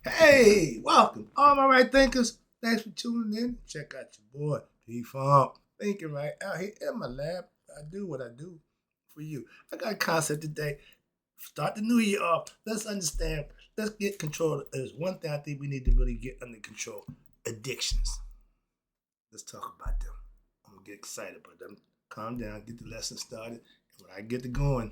Hey, welcome, all my right thinkers. Thanks for tuning in. Check out your boy, P Funk. Thinking right out here in my lab. I do what I do for you. I got a concept today. Start the new year off. Let's understand. Let's get control. There's one thing I think we need to really get under control: addictions. Let's talk about them. I'm gonna get excited about them. Calm down, get the lesson started, and when I get to going,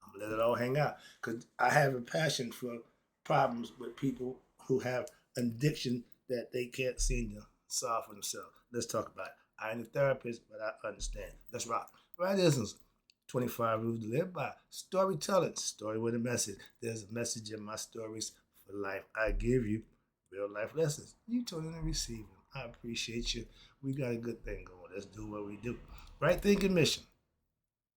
I'm gonna let it all hang out because I have a passion for problems with people who have an addiction that they can't seem to solve for themselves. Let's talk about it. I ain't a therapist, but I understand. Let's rock. Right, isn't 25 rules to live by. Storytelling, story with a message. There's a message in my stories for life. I give you real life lessons. You turn in and receive them. I appreciate you. We got a good thing going. Let's do what we do. Right thinking mission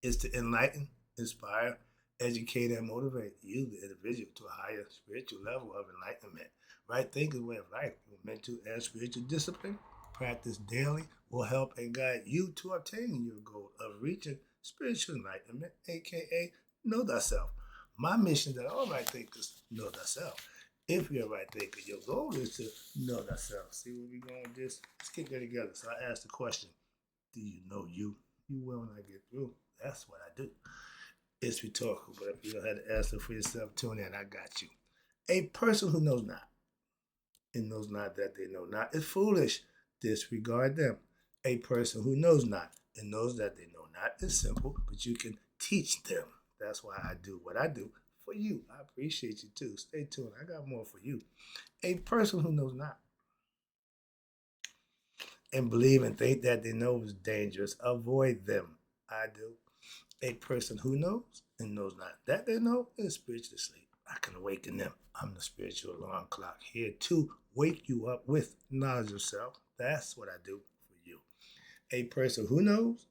is to enlighten, inspire, educate, and motivate you, the individual, to a higher spiritual level of enlightenment. Right thinking way of life, mental and spiritual discipline, practice daily, will help and guide you to obtaining your goal of reaching spiritual enlightenment, aka know thyself. My mission that all right thinkers know thyself. If you're a right thinker, your goal is to know thyself. See where we're going with this? Let's get there together. So I asked the question, do you know you? You will when I get through. That's what I do. It's rhetorical, but if you don't have to answer for yourself, tune in. I got you. A person who knows not and knows not that they know not is foolish. Disregard them. A person who knows not and knows that they know not is simple, but you can teach them. That's why I do what I do for you. I appreciate you too. Stay tuned. I got more for you. A person who knows not and believe and think that they know is dangerous, avoid them. I do. A person who knows and knows not that they know is spiritually asleep. I can awaken them. I'm the spiritual alarm clock here to wake you up with knowledge of self. That's what I do for you. A person who knows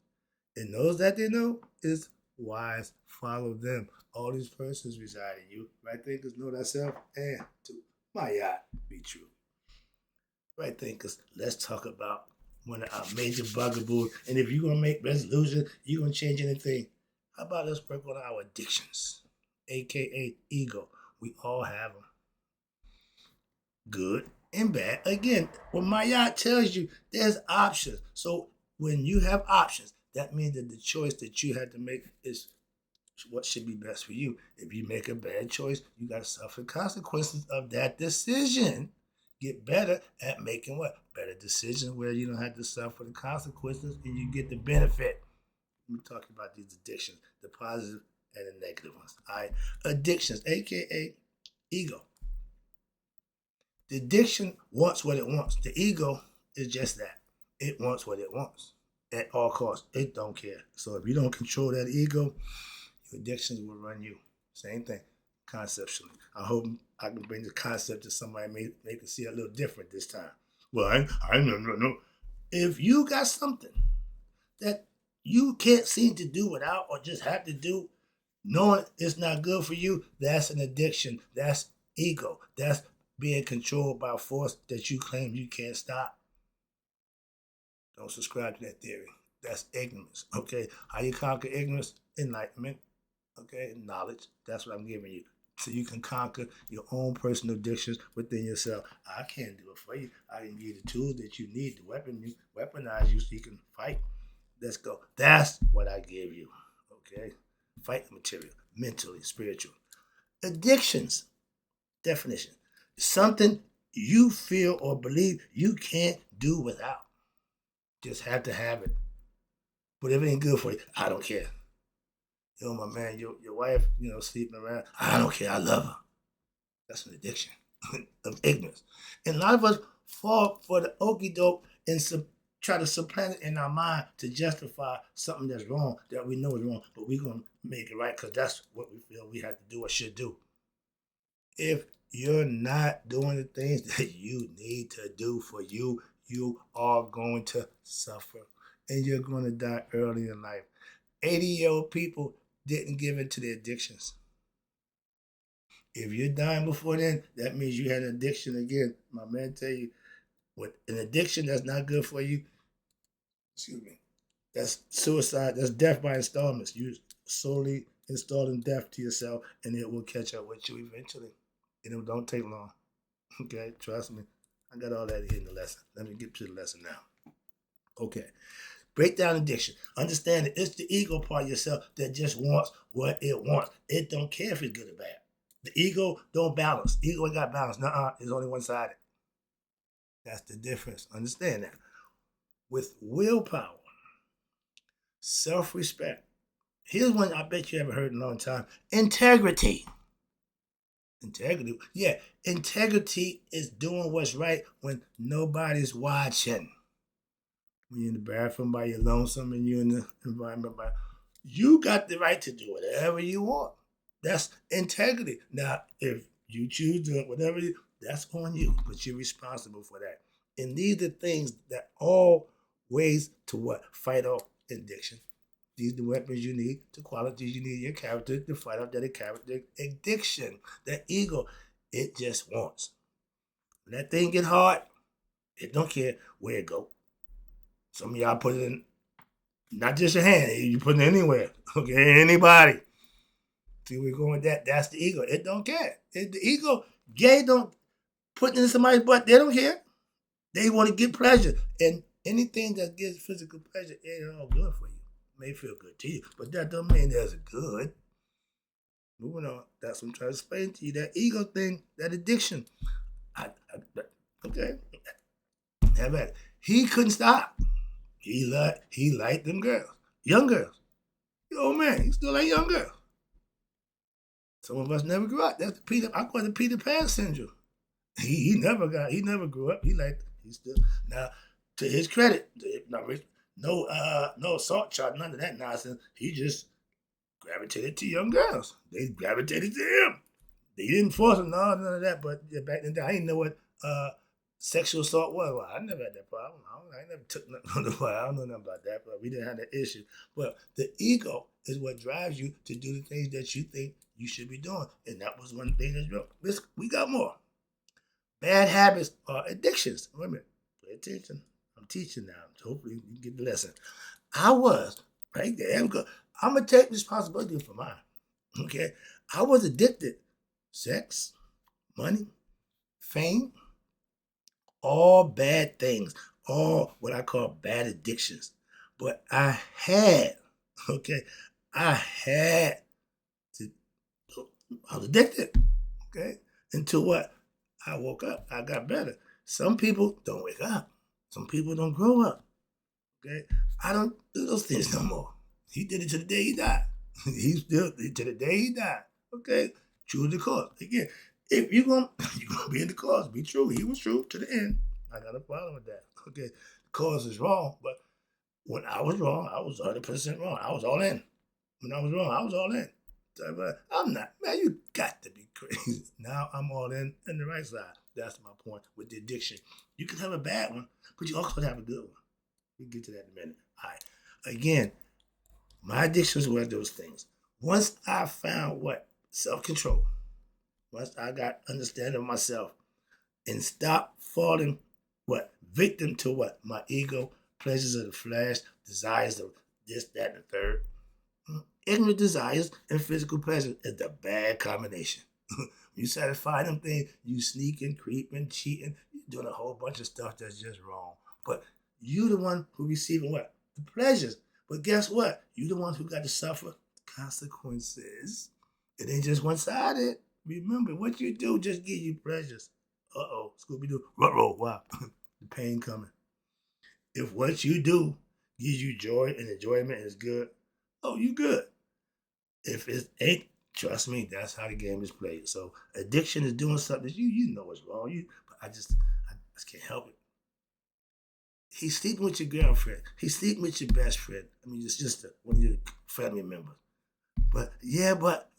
and knows that they know is wise. Follow them. All these persons reside in you. Right thinkers know thyself and to my yacht be true. Right thinkers, let's talk about one of our major bugaboos. And if you're gonna make resolutions, you're gonna change anything. How about let's work on our addictions, aka ego. We all have them, good and bad. Again, when Mayat tells you there's options. So when you have options, that means that the choice that you had to make is what should be best for you. If you make a bad choice, you got to suffer the consequences of that decision. Get better at making what? Better decisions where you don't have to suffer the consequences and you get the benefit. We're talking about these addictions, the positive and the negative ones. All right. Addictions, aka ego. The addiction wants what it wants. The ego is just that. It wants what it wants at all costs. It don't care. So if you don't control that ego, your addictions will run you. Same thing, conceptually. I hope I can bring the concept to somebody may can see a little different this time. Well, I no. If you got something that you can't seem to do without or just have to do, knowing it's not good for you, that's an addiction. That's ego. That's being controlled by a force that you claim you can't stop. Don't subscribe to that theory. That's ignorance. Okay. How you conquer ignorance? Enlightenment. Okay. Knowledge. That's what I'm giving you. So you can conquer your own personal addictions within yourself. I can't do it for you. I can give you the tools that you need to weaponize you so you can fight. Let's go. That's what I give you. Okay. Fight material, mentally, spiritual. Addictions. Definition. Something you feel or believe you can't do without. Just have to have it. But if it ain't good for you, I don't care. My man, your wife, sleeping around. I don't care. I love her. That's an addiction of ignorance. And a lot of us fall for the okey doke and try to supplant it in our mind to justify something that's wrong that we know is wrong, but we're going to make it right because that's what we feel we have to do or should do. If you're not doing the things that you need to do for you, you are going to suffer and you're going to die early in life. 80-year-old people didn't give in to their addictions. If you're dying before then, that means you had an addiction again. My man tell you, with an addiction that's not good for you, excuse me, that's suicide, that's death by installments. You slowly installing death to yourself and it will catch up with you eventually. And it don't take long. Okay, trust me. I got all that in the lesson. Let me get to the lesson now. Okay. Break down addiction. Understand that it's the ego part of yourself that just wants what it wants. It don't care if it's good or bad. The ego don't balance. Ego ain't got balance. Nuh-uh. It's only one-sided. That's the difference. Understand that. With willpower, self-respect. Here's one I bet you haven't heard in a long time. Integrity. Integrity. Yeah, integrity is doing what's right when nobody's watching. When you're in the bathroom by your lonesome and you're in the environment by you got the right to do whatever you want. That's integrity. Now, if you choose to do whatever that's on you, but you're responsible for that. And these are things that all ways to what? Fight off addiction. These are the weapons you need, the qualities you need in your character to fight off that character addiction, that ego. It just wants. When that thing get hard, it don't care where it go. Some of y'all put it in, not just your hand, you put it anywhere. Okay, anybody. See, we're going with that. That's the ego. It don't care. The ego, gay don't put it in somebody's butt. They don't care. They want to get pleasure. And anything that gives physical pleasure ain't all good for you. It may feel good to you, but that don't mean there's good. Moving on. That's what I'm trying to explain to you. That ego thing, that addiction. Okay. Have at it. He couldn't stop. He liked them girls. Young girls. Oh man, he still like young girls. Some of us never grew up. That's I call it the Peter Pan syndrome. He never grew up. He still now to his credit, no assault charge, none of that nonsense. He just gravitated to young girls. They gravitated to him. They didn't force him, none of that. But yeah, back then I didn't know what sexual assault was. Well, I never had that problem. I never took nothing on the fire. I don't know nothing about that, but we didn't have that issue. But the ego is what drives you to do the things that you think you should be doing. And that was one thing that's wrong. We got more. Bad habits are addictions. Wait a minute. Pay attention. I'm teaching now. So hopefully you get the lesson. I was, right there. I'm going to take responsibility for mine. Okay? I was addicted. Sex, money, fame, all bad things, all what I call bad addictions. But I had to, I was addicted, okay? Until what? I woke up, I got better. Some people don't wake up. Some people don't grow up, okay? I don't do those things no more. He did it to the day he died. He still did it to the day he died, okay? Choose the cause. Again, if you're gonna be in the cause, be true. He was true to the end. I got a problem with that. Okay, the cause is wrong, but when I was wrong, I was 100% wrong. I was all in. When I was wrong, I was all in. I'm not, man. You got to be crazy. Now I'm all in the right side. That's my point with the addiction. You can have a bad one, but you also have a good one. We'll get to that in a minute. All right. Again, my addictions were those things. Once I found what? Self-control. Once I got understanding of myself and stopped falling what? Victim to what? My ego, pleasures of the flesh, desires of this, that, and the third. Ignorant desires and physical pleasure is the bad combination. You satisfy them things, you sneaking, creeping, cheating, you're doing a whole bunch of stuff that's just wrong. But you the one who receiving what? The pleasures. But guess what? You the one who got to suffer consequences. It ain't just one-sided. Remember, what you do just give you pleasures. Uh-oh, Scooby-Doo. Ruh-roh, wow. The pain coming. If what you do gives you joy and enjoyment is good, oh, you good. If it ain't, trust me, that's how the game is played. So addiction is doing something that you know what's wrong. But I just can't help it. He's sleeping with your girlfriend. He's sleeping with your best friend. I mean, it's just one of your family members. But yeah, but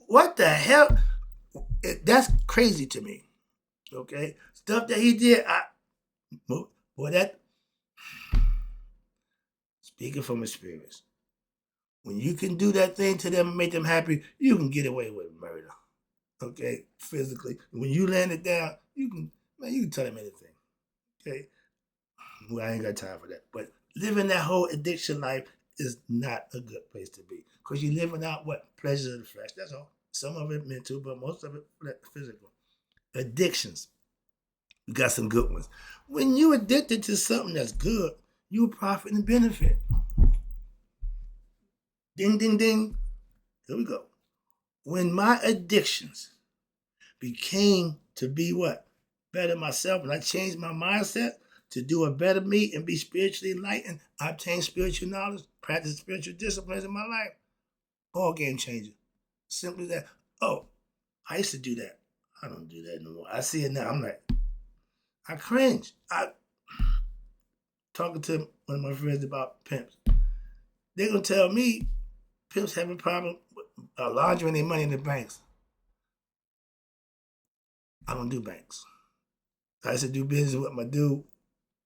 what the hell? That's crazy to me. Okay, stuff that he did. Boy, that speaking from experience. When you can do that thing to them and make them happy, you can get away with murder. Okay, physically. When you land it down, you can tell them anything. Okay, well, I ain't got time for that. But living that whole addiction life is not a good place to be because you're living out what pleasures of the flesh. That's all. Some of it mental, but most of it physical. Addictions. You got some good ones. When you addicted to something that's good, you profit and benefit. Ding, ding, ding. Here we go. When my addictions became to be what? Better myself, and I changed my mindset to do a better me and be spiritually enlightened, I obtain spiritual knowledge, practice spiritual disciplines in my life. All game changer. Simply that. Oh, I used to do that. I don't do that no more. I see it now. I'm like, I cringe. I talking to one of my friends about pimps. They're gonna tell me pimps have a problem with laundering their money in the banks. I don't do banks. I used to do business with my dude.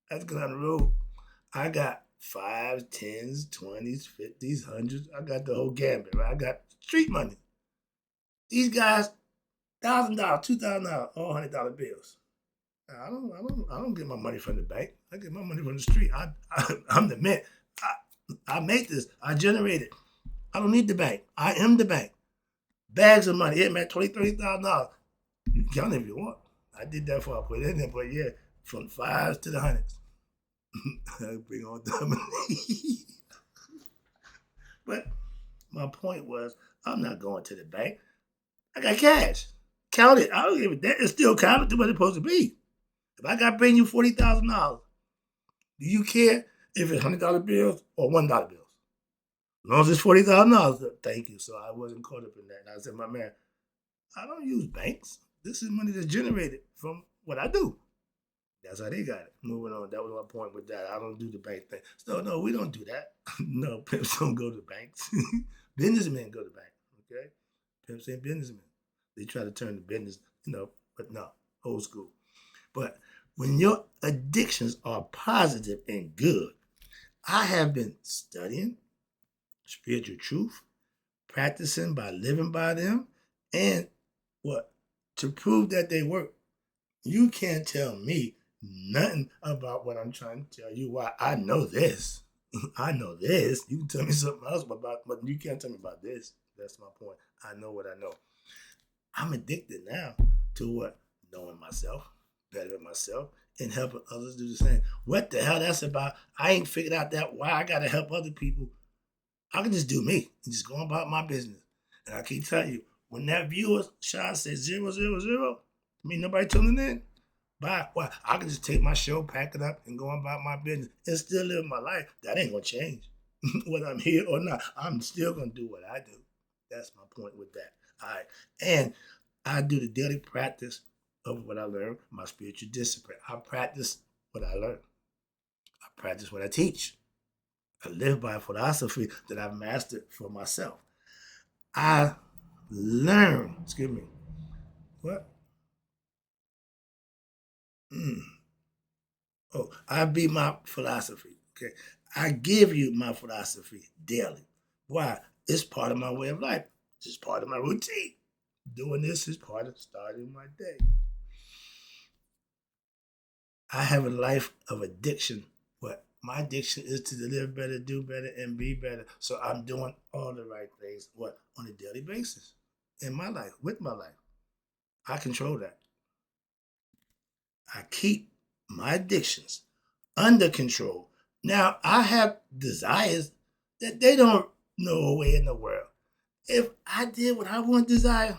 That's going on the road. I got 5s, 10s, 20s, 50s, 100s. I got the whole gambit, right? I got street money. These guys, $1,000, $2,000, all $100 bills. I don't get my money from the bank. I get my money from the street. I'm the man. I make this. I generate it. I don't need the bank. I am the bank. Bags of money. It man, $20,000, $30,000. You can count it if you want. I did that before I put it in there, but yeah, from 5s to the 100s. I bring on the money. But my point was, I'm not going to the bank. I got cash. Count it. I don't give a damn. It's still counted to what it's supposed to be. If I got to bring you $40,000, do you care if it's $100 bills or $1 bills? As long as it's $40,000, thank you. So I wasn't caught up in that. And I said, my man, I don't use banks. This is money that's generated from what I do. That's how they got it. Moving on. That was my point with that. I don't do the bank thing. So no, we don't do that. No, pimps don't go to banks. Businessmen go to banks. Okay? Pimps ain't businessmen. They try to turn the business, but no, old school. But when your addictions are positive and good, I have been studying spiritual truth, practicing by living by them, and what? To prove that they work. You can't tell me nothing about what I'm trying to tell you. Why I know this. I know this. You can tell me something else about, but you can't tell me about this. That's my point. I know what I know. I'm addicted now to what? Knowing myself, bettering myself, and helping others do the same. What the hell that's about? I ain't figured out that why I gotta help other people. I can just do me and just go about my business. And I keep telling you, when that viewer shot says 000, I mean nobody tuning in. Bye. Why? I can just take my show, pack it up, and go about my business and still live my life. That ain't gonna change. Whether I'm here or not, I'm still gonna do what I do. That's my point with that. All right. And I do the daily practice of what I learned, my spiritual discipline. I practice what I learn. I practice what I teach. I live by a philosophy that I've mastered for myself. I learn, what? I be my philosophy. Okay. I give you my philosophy daily. Why? It's part of my way of life. It's part of my routine. Doing this is part of starting my day. I have a life of addiction. What? My addiction is to live better, do better, and be better. So I'm doing all the right things. What? On a daily basis. In my life, with my life. I control that. I keep my addictions under control. Now, I have desires that they don't know a way in the world. If I did what I want to desire,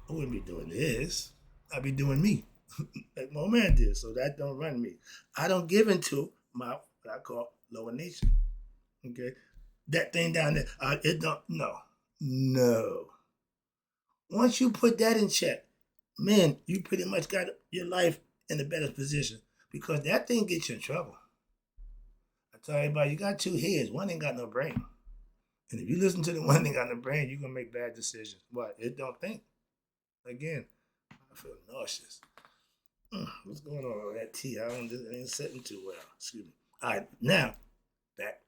I wouldn't be doing this. I'd be doing me, like my man did. So that don't run me. I don't give into my what I call lower nature. Okay, that thing down there, it don't. No. Once you put that in check, man, you pretty much got your life in a better position because that thing gets you in trouble. I tell everybody, you got two heads. One ain't got no brain. And if you listen to the one that ain't got no brain, you're going to make bad decisions. What? It don't think. Again, I feel nauseous. What's going on with that tea? It ain't sitting too well. Excuse me. All right, now, back.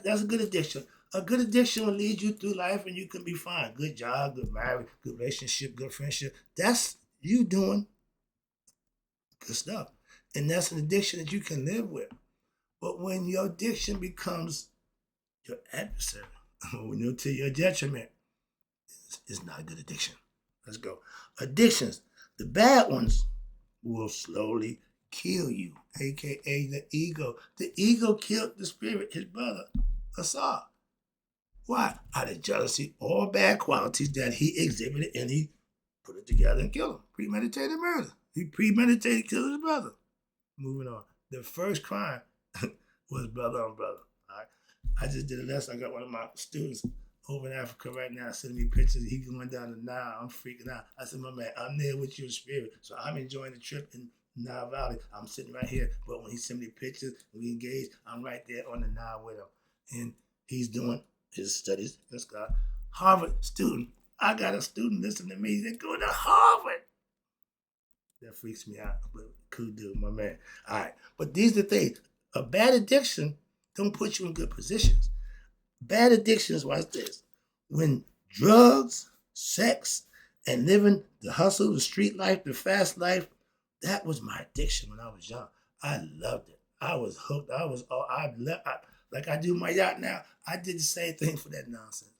That's a good addiction. A good addiction will lead you through life and you can be fine. Good job, good marriage, good relationship, good friendship. That's you doing good stuff. And that's an addiction that you can live with. But when your addiction becomes your adversary, when you're to your detriment, it's not a good addiction. Let's go. Addictions. The bad ones will slowly kill you, aka the ego. The ego killed the spirit, his brother, Asad. Why? Out of jealousy or bad qualities that he exhibited, and he put it together and killed him. Premeditated murder. He premeditated killing his brother. Moving on. The first crime was brother on brother. All right. I just did a lesson. I got one of my students over in Africa right now sending me pictures. He going down the Nile. I'm freaking out. I said, my man, I'm there with you in spirit. So I'm enjoying the trip in Nile Valley. I'm sitting right here. But when he sent me pictures, we engage, I'm right there on the Nile with him. And he's doing his studies. This guy, Harvard student. I got a student listening to me. They're going to Harvard. That freaks me out. But cool dude, my man. All right. But these are the things. A bad addiction don't put you in good positions. Bad addictions, watch this. When drugs, sex, and living the hustle, the street life, the fast life, that was my addiction when I was young. I loved it. I was hooked. Like I do my yacht now. I did the same thing for that nonsense.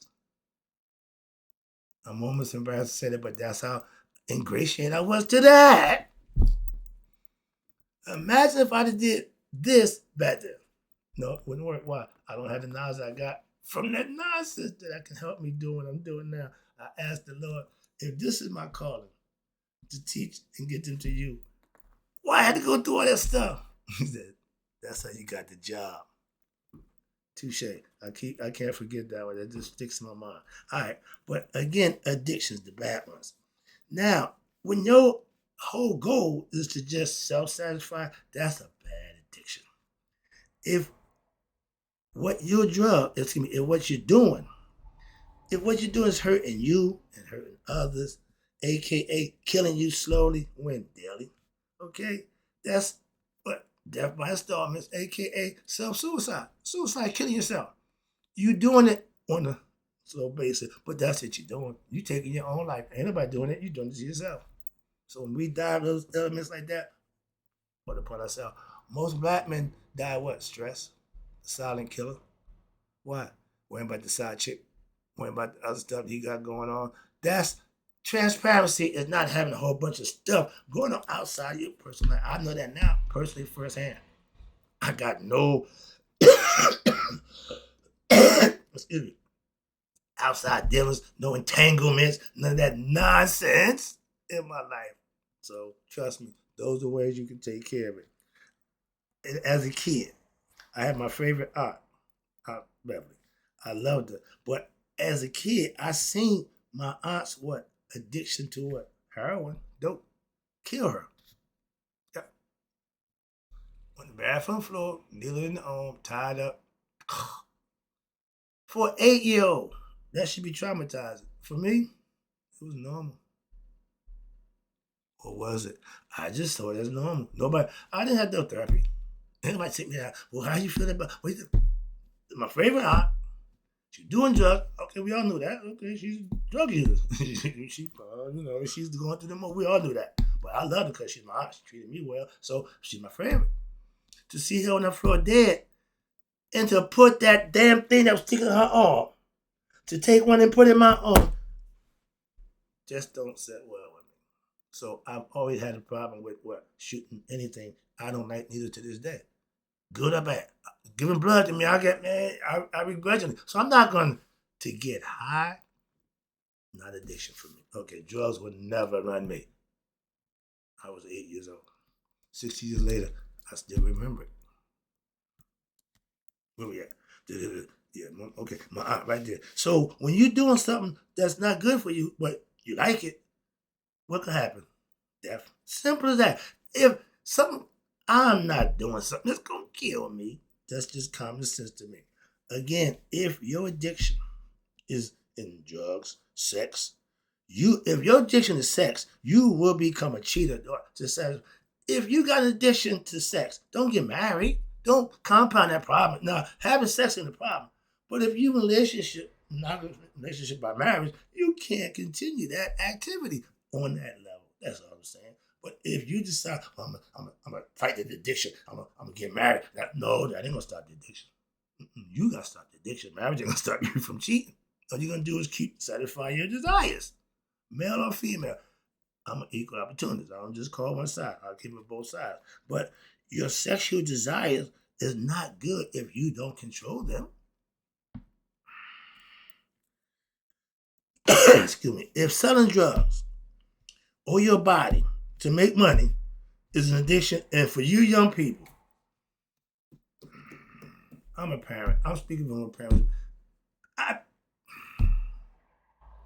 I'm almost embarrassed to say that, but that's how ingratiated I was to that. Imagine if I did this back then. No, it wouldn't work. Why? I don't have the knowledge I got from that nonsense that can help me do what I'm doing now. I asked the Lord, if this is my calling, to teach and get them to you, why I had to go through all that stuff? He said, that's how you got the job. Touche. I can't forget that one. That just sticks in my mind. All right. But again, addictions, the bad ones. Now, when your whole goal is to just self-satisfy, that's a bad addiction. If what your drug, if what you're doing is hurting you and hurting others, aka killing you slowly, when daily, okay? That's what death by installments, aka self-suicide. Suicide, killing yourself. You doing it on a slow basis, but that's what you're doing. You taking your own life. Ain't nobody doing it. You're doing it to yourself. So when we die of those elements like that, put upon ourselves. Most black men die what? Stress. The silent killer. Why? Worrying about the side chick. Worrying about the other stuff he got going on. That's transparency, is not having a whole bunch of stuff going on outside your personal life. I know that now, personally, firsthand. I got no excuse me, outside dealings, no entanglements, none of that nonsense in my life. So trust me, those are ways you can take care of it. And as a kid, I had my favorite aunt, Aunt Beverly. I loved her. But as a kid, I seen my aunt's addiction to what? Heroin, dope, kill her. Yeah. On the bathroom floor, needle in the arm, tied up. For an 8-year-old, that should be traumatizing. For me, it was normal. Or was it? I just saw it as normal. I didn't have no therapy. Anybody take me out. Well, how you feeling about my favorite aunt? She's doing drugs. Okay, we all knew that. Okay, she's a drug user. she's going through the more. We all knew that. But I loved her because she's my aunt. She treated me well. So she's my favorite. To see her on the floor dead, and to put that damn thing that was sticking in her arm, to take one and put it in my arm, just don't sit well with me. So I've always had a problem with shooting anything. I don't like neither to this day. Good or bad. Giving blood to me, I regret it. So I'm not going to get high. Not addiction for me. Okay, drugs would never run me. I was 8 years old. 60 years later, I still remember it. Where we at? Yeah, okay, my aunt right there. So when you're doing something that's not good for you, but you like it, what could happen? Death. Simple as that. If I'm not doing something that's going to kill me, that's just common sense to me. Again, if your addiction is in drugs, sex, if your addiction is sex, you will become a cheater. If you got an addiction to sex, don't get married. Don't compound that problem. Now, having sex ain't a problem. But if you not a relationship by marriage, you can't continue that activity on that level. That's all I'm saying. But if you decide, I'm going to fight the addiction, I'm going to get married, that ain't going to stop the addiction. You got to stop the addiction. Marriage ain't going to stop you from cheating. All you're going to do is keep satisfying your desires, male or female. I'm an equal opportunist. I don't just call one side. I'll keep it both sides. But your sexual desires is not good if you don't control them. Excuse me. If selling drugs or your body to make money is an addiction, and for you young people, I'm a parent. I'm speaking from a parent. I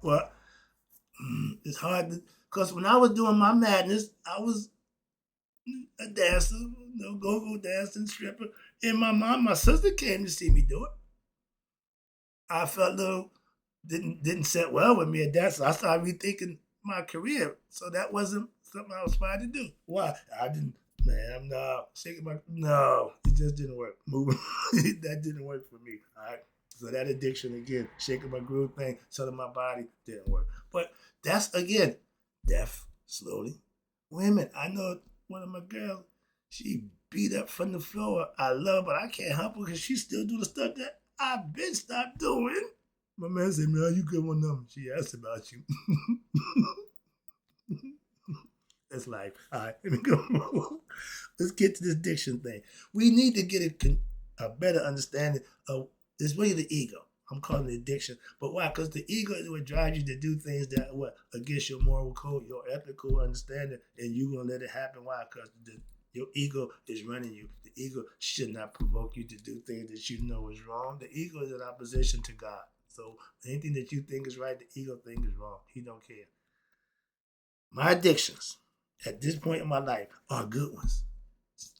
well, it's hard because when I was doing my madness, I was a dancer, go-go dancing, stripper, and my sister came to see me do it. I felt a little didn't set well with me at that, so I started rethinking my career. So that wasn't something I was trying to do. Why? I didn't. Man, no, shaking my no, it just didn't work. Moving that didn't work for me. All right. So that addiction again, shaking my groove thing, selling my body didn't work. But that's again, death slowly. Women, I know one of my girls, she beat up from the floor. I love her, but I can't help her because she still do the stuff that I've been stopped doing. My man said, "Man, you good one number." She asked about you. That's life. All right, let me go. Let's get to this addiction thing. We need to get a better understanding of it's really the ego. I'm calling it addiction. But why? Because the ego is what drives you to do things that what against your moral code, your ethical understanding, and you gonna let it happen. Why? Because your ego is running you. The ego should not provoke you to do things that you know is wrong. The ego is in opposition to God. So anything that you think is right, the ego think is wrong. He don't care. My addictions at this point in my life are good ones.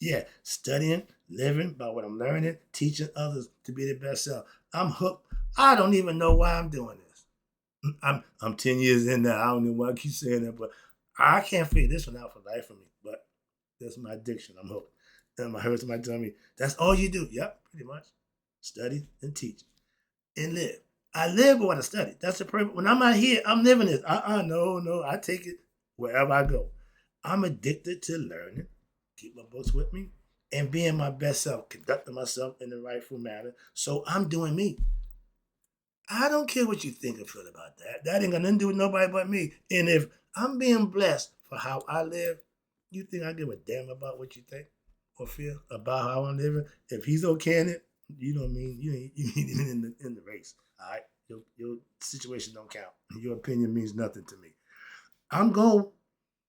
Yeah, studying, living by what I'm learning, teaching others to be their best self. I'm hooked. I don't even know why I'm doing this. I'm 10 years in now. I don't know why I keep saying that, but I can't figure this one out for life for me. But that's my addiction. I'm hooked. And I heard somebody tell me, that's all you do. Yep, pretty much. Study and teach and live. I live by what I study. That's the purpose. When I'm out here, I'm living this. No. I take it wherever I go. I'm addicted to learning, keep my books with me, and being my best self, conducting myself in the rightful manner. So I'm doing me. I don't care what you think or feel about that. That ain't got nothing to do with nobody but me. And if I'm being blessed for how I live, you think I give a damn about what you think or feel about how I'm living? If he's okay in it, you know what I mean? You ain't even in the race. All right? Your situation don't count. Your opinion means nothing to me. I'm going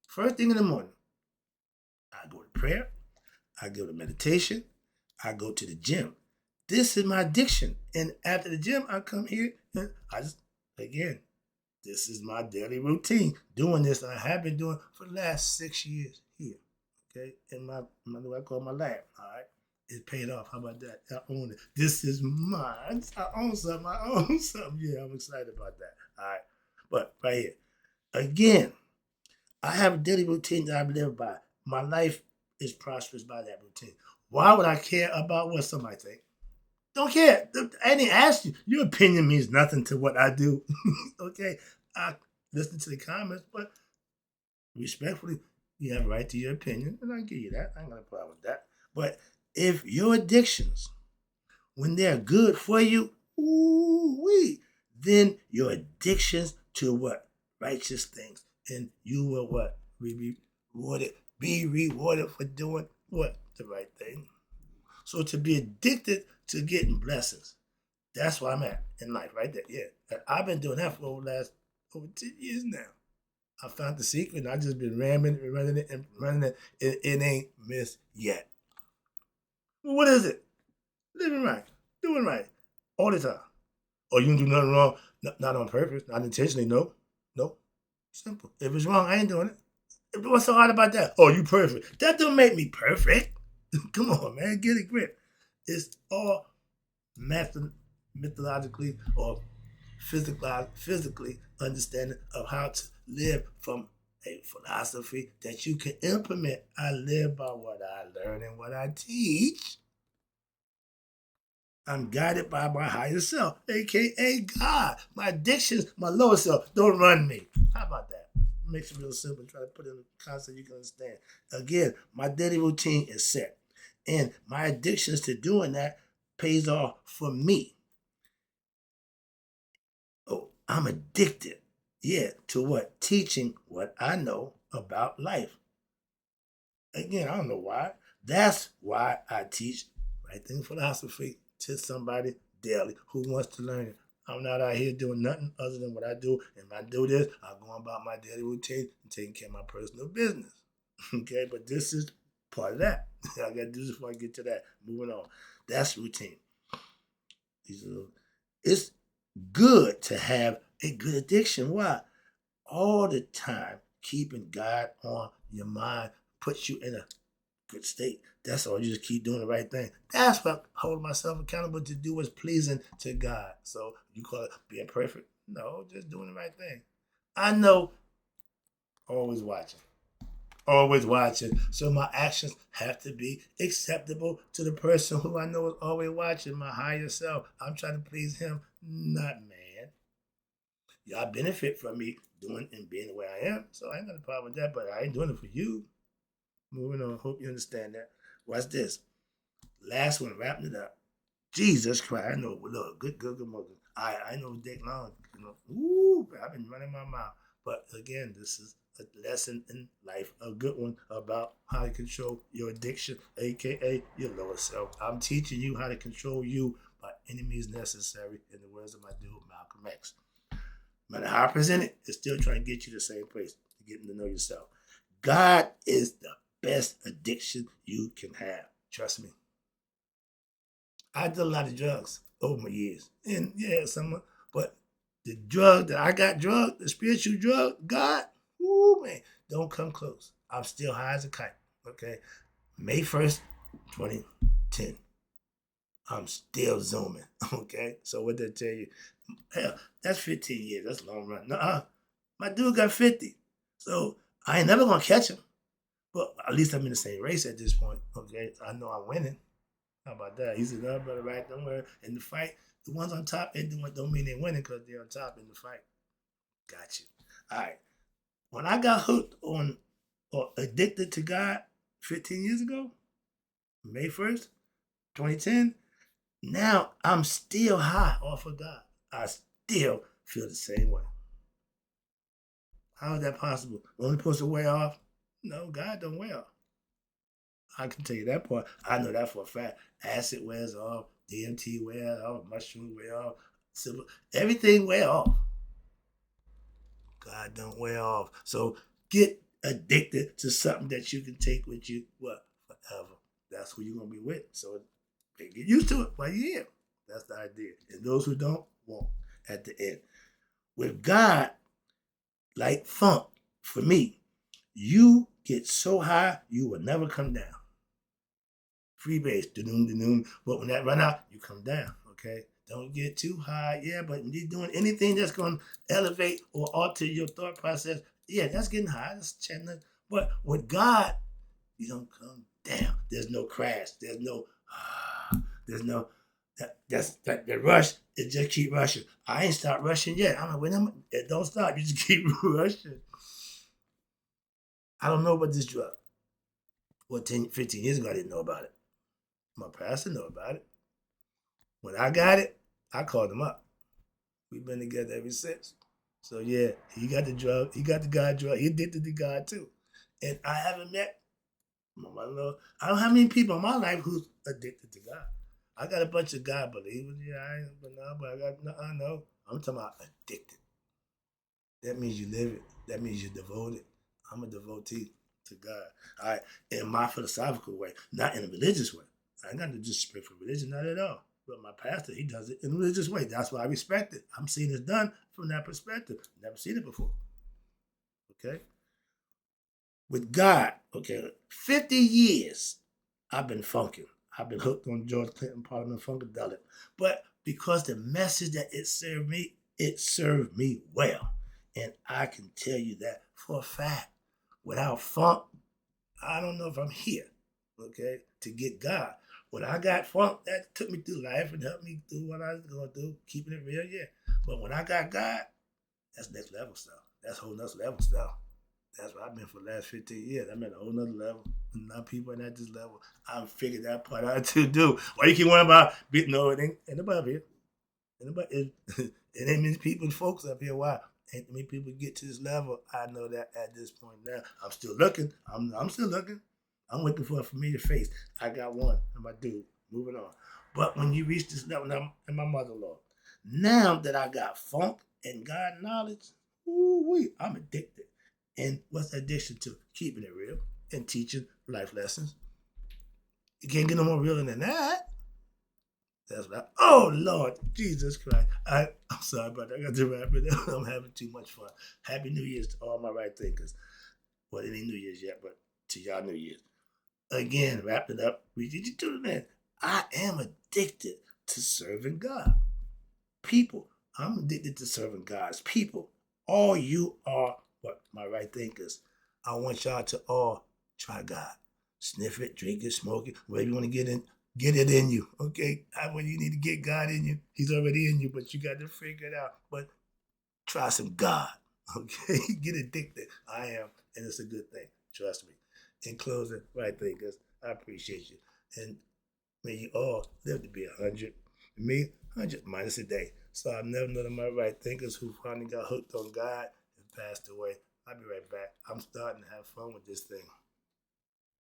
first thing in the morning. I go to prayer. I go to meditation. I go to the gym. This is my addiction. And after the gym, I come here and I just, again, this is my daily routine. Doing this, I have been doing for the last 6 years here. Okay, in my what I call my lab. All right, it paid off. How about that? I own it. This is mine. I own something. I own something. Yeah, I'm excited about that. All right, but right here, again, I have a daily routine that I live by. My life is prosperous by that routine. Why would I care about what somebody think? Don't care. I didn't ask you. Your opinion means nothing to what I do. Okay, I listen to the comments, but respectfully, you have a right to your opinion, and I give you that. I ain't got a problem with that. But if your addictions, when they're good for you, ooh-wee, then your addictions to what? Righteous things. And you will what? Be rewarded for doing what? The right thing. So to be addicted to getting blessings, that's where I'm at in life, right there. Yeah. And I've been doing that for over 10 years now. I found the secret and I just been running it and running it. It ain't missed yet. Well, what is it? Living right, doing right, all the time. Or you can do nothing wrong, not on purpose, not intentionally. No. Simple. If it's wrong, I ain't doing it. What's so hard about that? Oh, you perfect. That don't make me perfect. Come on, man, get a grip. It's all mythologically or physically understanding of how to live from a philosophy that you can implement. I live by what I learn and what I teach. I'm guided by my higher self, aka God. My addictions, my lower self, don't run me. How about that? Makes it real simple. Try to put it in a concept you can understand. Again, my daily routine is set. And my addictions to doing that pays off for me. Oh, I'm addicted. Yeah, to what? Teaching what I know about life. Again, I don't know why. That's why I teach right thing philosophy to somebody daily who wants to learn it. I'm not out here doing nothing other than what I do. And when I do this, I go about my daily routine and taking care of my personal business. Okay, but this is part of that. I gotta do this before I get to that. Moving on. That's routine. It's good to have a good addiction. Why? All the time, keeping God on your mind puts you in a good state. That's all. You just keep doing the right thing. That's what I hold myself accountable to do what's pleasing to God. So you call it being perfect? No, just doing the right thing. I know, always watching. Always watching. So my actions have to be acceptable to the person who I know is always watching, my higher self. I'm trying to please him, not man. Y'all benefit from me doing and being the way I am. So I ain't got a problem with that, but I ain't doing it for you. Moving on. Hope you understand that. Watch this. Last one, wrapping it up. Jesus Christ. I know, look, good mother. I know Dick Long. Ooh, I've been running my mouth. But again, this is a lesson in life, a good one about how to control your addiction, aka your lower self. I'm teaching you how to control you by any means necessary, in the words of my dude Malcolm X. No matter how I present it, it's still trying to get you to the same place, to getting to know yourself. God is the best addiction you can have. Trust me. I did a lot of drugs over my years. And yeah, but the drug that I got drugged, the spiritual drug, God, ooh, man, don't come close. I'm still high as a kite. Okay. May 1st, 2010. I'm still zooming. Okay. So what did I tell you? Hell, that's 15 years. That's a long run. Nuh-uh. My dude got 50. So I ain't never gonna catch him. But at least I'm in the same race at this point. Okay. I know I'm winning. How about that? He said, no, brother, right? Don't worry. In the fight, the ones on top don't mean they're winning because they're on top in the fight. Got you. All right. When I got hooked on or addicted to God 15 years ago, May 1st, 2010, now I'm still high off of God. I still feel the same way. How is that possible? Only supposed to wear off? No, God don't wear off. I can tell you that part. I know that for a fact. Acid wears off, DMT wears off, mushroom wear off, everything wear off. God don't wear off. So get addicted to something that you can take with you, what, forever. That's who you're gonna be with. So get used to it while you're here. That's the idea. And those who don't won't at the end. With God, like funk, for me, you get so high you will never come down. Free base, da-doom. But when that run out, you come down, okay? Don't get too high. Yeah, but when you're doing anything that's going to elevate or alter your thought process, yeah, that's getting high. That's chanting. But with God, you don't come down. There's no crash. There's no, the rush. It just keep rushing. I ain't stopped rushing yet. I'm like, it don't stop. You just keep rushing. I don't know about this drug. Well, 15 years ago, I didn't know about it. My pastor know about it. When I got it, I called him up. We've been together ever since. So yeah, he got the drug. He got the God drug. He addicted to God too. And I haven't met I don't have many people in my life who's addicted to God. I got a bunch of God believers. Yeah, but I got no. I'm talking about addicted. That means you live it. That means you're devoted. I'm a devotee to God. All right, in my philosophical way, not in a religious way. I ain't got no disrespect for religion, not at all. But my pastor, he does it in a religious way. That's why I respect it. I'm seeing it done from that perspective. Never seen it before. Okay? With God, okay, 50 years I've been funking. I've been hooked on George Clinton Parliament Funkadelic. But because the message that it served me well. And I can tell you that for a fact. Without funk, I don't know if I'm here, okay, to get God. When I got funk, that took me through life and helped me through what I was going through, keeping it real, yeah. But when I got God, that's next level stuff. That's whole next level stuff. That's what I've been for the last 15 years. I'm at a whole nother level. Now people are at this level. I've figured that part out to do. Why you keep worrying about, no, it ain't nobody up here. It ain't many people and folks up here. Why? Ain't many people get to this level. I know that at this point now. I'm still looking. I'm still looking. I'm looking for a familiar face. I got one. I'm my dude. Moving on. But when you reach this level, now, and my mother-in-law, now that I got funk and God knowledge, ooh, I'm addicted. And what's addiction to? Keeping it real and teaching life lessons. You can't get no more real than that. That's right. Oh Lord, Jesus Christ! I'm sorry, but I got to wrap it up. I'm having too much fun. Happy New Year's to all my right thinkers. Well, it ain't New Year's yet, but to y'all New Year's. Again, wrap it up. We did you do that? I am addicted to serving God. People, I'm addicted to serving God's people. All you are, what my right thinkers. I want y'all to all try God. Sniff it, drink it, smoke it, whatever you want to get it in you. Okay? When you need to get God in you, He's already in you, but you got to figure it out. But try some God. Okay? Get addicted. I am, and it's a good thing. Trust me. In closing, right thinkers, I appreciate you. And may you all live to be 100. Me, 100 minus a day. So I've never known of my right thinkers who finally got hooked on God and passed away. I'll be right back. I'm starting to have fun with this thing.